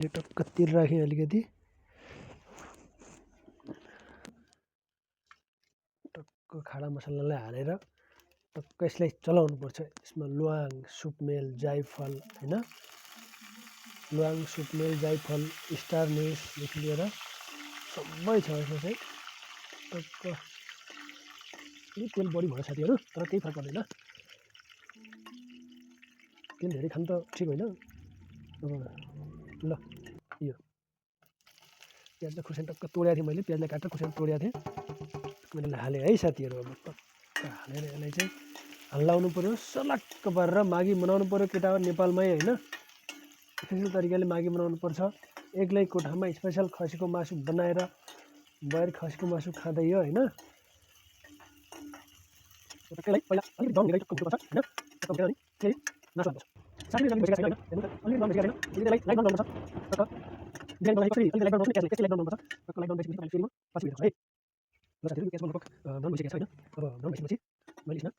टक्क तेल राखेँ अलिकति टक्क खाडा मसलालाई हालेर टक्क यसलाई चलाउनु पर्छ। यसमा ल्वाङ सुपमेल जाइफल हैन ल्वाङ सुपमेल जाइफल स्टार नेसदेखि लिएर सबै छ यसमा चाहिँ टक्क। तेल बढी भयो साथीहरू तर केही फरक पर्दैन, तेल धेरै खानु त ठिक होइन। अब ल यो प्याजलाई खुर्सानी टक्क तोडेको थिएँ मैले, प्याजलाई काटेर खुर्सानी तोडेको थिएँ मैले हालेँ है साथीहरू। अब टक्क हालेर यसलाई चाहिँ हल्लाउनु पऱ्यो, सलक्क पारेर मागी बनाउनु पऱ्यो केटाहरू नेपालमै होइन। स्पेसल तरिकाले मागी बनाउनु पर्छ। एक्लै कोठामा स्पेसल खसीको मासु बनाएर बयर खसीको मासु खाँदै हो होइन। टक्कैलाई पहिला अलिकति दम लिएर टक्क हुनुपर्छ होइन, टक्क भएर अनि फेरि मासु हाल्नुपर्छ। साथीले जति भइसकेको छैन होइन, अलिकति दम भइसकेको छैन, त्यसलाई लाइट डाउन गर्नुपर्छ। टक्क बिहान बनाएको फेरि अलिकति लाइट डाउन गर्नुपर्छ, त्यसलाई लाइट डाउन गर्नुपर्छ। टक्क लाइट डाउन भइसकेपछि फेरि म पछि भेट्छु है। ल साथीहरू ग्यासमा लगभग ब्राउन भइसकेको छ होइन। अब ब्राउन भइसकेपछि मैले यसमा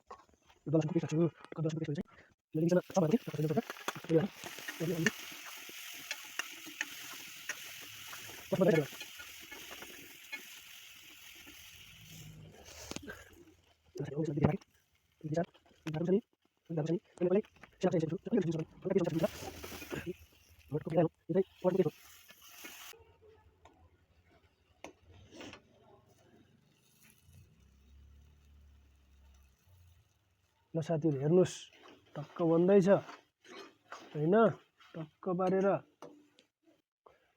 दस रुपियाँ पेस्ट हाल्छु। दस रुपियाँ पेस्ट चाहिँ मैले मिक्सरमा चप हाल्छु टक्क त्यसले ल साथीहरू हेर्नुहोस् टक्क बन्दैछ होइन। टक्क पारेर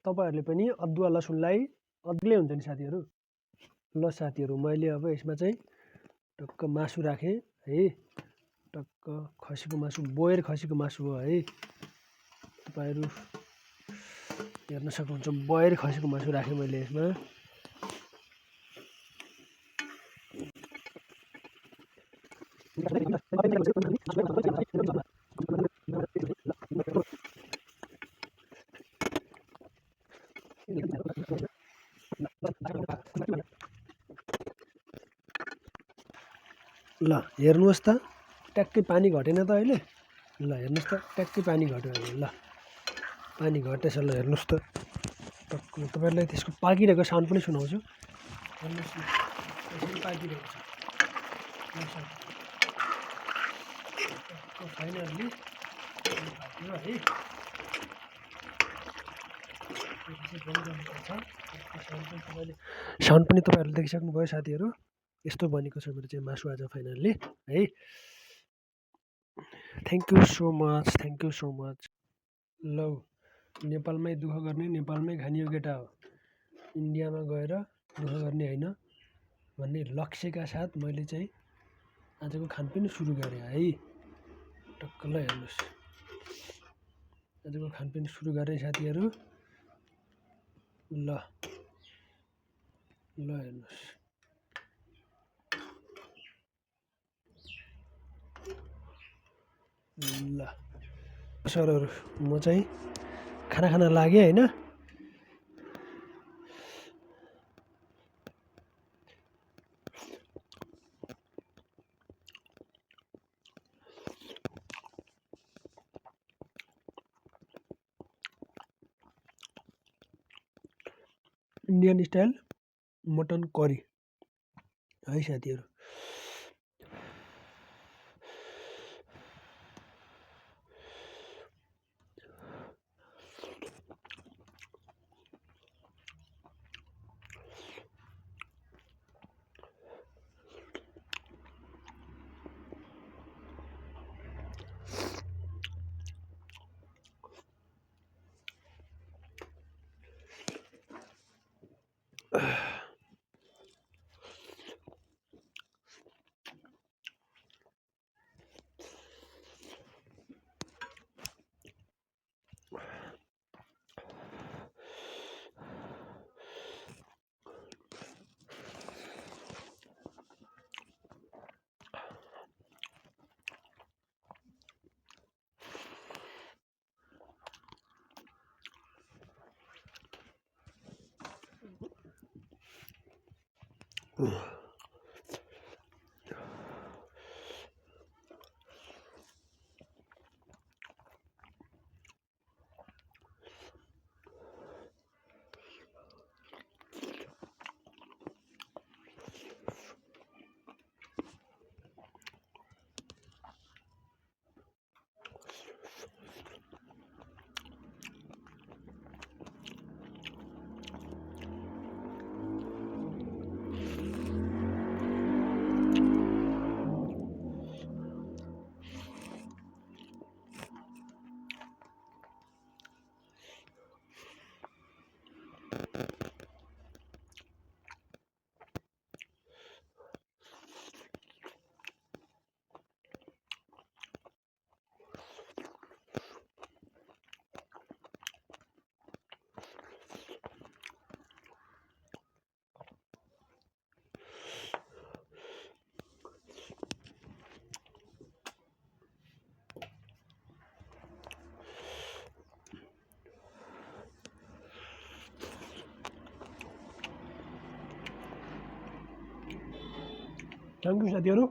तपाईँहरूले पनि अदुवा लसुनलाई अग्लै हुन्छ नि साथीहरू। ल साथीहरू मैले अब यसमा चाहिँ टक्क मासु राखेँ है। टक्क खसीको मासु बोयर खसीको मासु हो है। तपाईँहरू हेर्न सक्नुहुन्छ बोयर खसीको मासु राखेँ मैले यसमा। ल हेर्नुहोस् त ट्याक्कै पानी घटेन त अहिले। ल हेर्नुहोस् त ट्याक्कै पानी घट्यो अहिले। ल पानी घटेछ, ल हेर्नुहोस् त टक्क तपाईँहरूलाई त्यसको पाकिरहेको साउन्ड पनि सुनाउँछु। हेर्नुहोस् न यसरी पाकिरहेको छ फाइनल्ली फाट्यो है। साउन्ड पनि तपाईँहरूले देखिसक्नुभयो साथीहरू। यस्तो बनेको छ मेरो चाहिँ मासु आज फाइनल्ली है। Thank you so much, thank you so much. लौ नेपालमै दुःख गर्ने नेपालमै खानियो केटा हो, इन्डियामा गएर दुःख गर्ने होइन भन्ने लक्ष्यका साथ मैले चाहिँ आजको खानपिन सुरु गरेँ है। टक्क ल हेर्नुहोस् आजको खानपिन सुरु गरेँ साथीहरू। ल ल हेर्नुहोस् ल सरहरू म चाहिँ खाना खान लागेँ होइन। इन्डियन स्टाइल मटन करी है साथीहरू। थ्याङ्क यू साथीहरू।